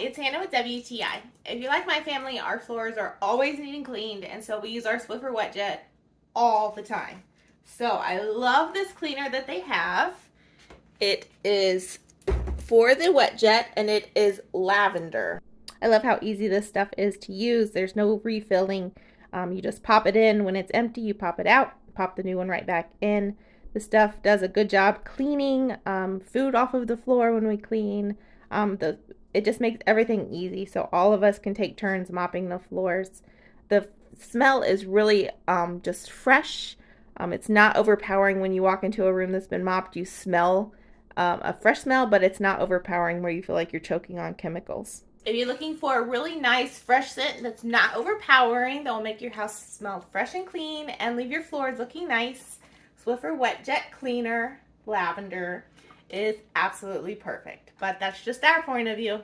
it's Hannah with WTI. If you like my family, our floors are always needing cleaned, and so we use our Swiffer WetJet all the time. So I love this cleaner that they have. It is for the WetJet, and it is lavender. I love how easy this stuff is to use. There's no refilling. You just pop it in. When it's empty, you pop it out, pop the new one right back in. The stuff does a good job cleaning food off of the floor when we clean. It just makes everything easy, so all of us can take turns mopping the floors. The smell is really just fresh. It's not overpowering. When you walk into a room that's been mopped, you smell a fresh smell, but it's not overpowering where you feel like you're choking on chemicals. If you're looking for a really nice fresh scent that's not overpowering, that will make your house smell fresh and clean and leave your floors looking nice, Swiffer WetJet Cleaner Lavender is absolutely perfect. But that's just our point of view.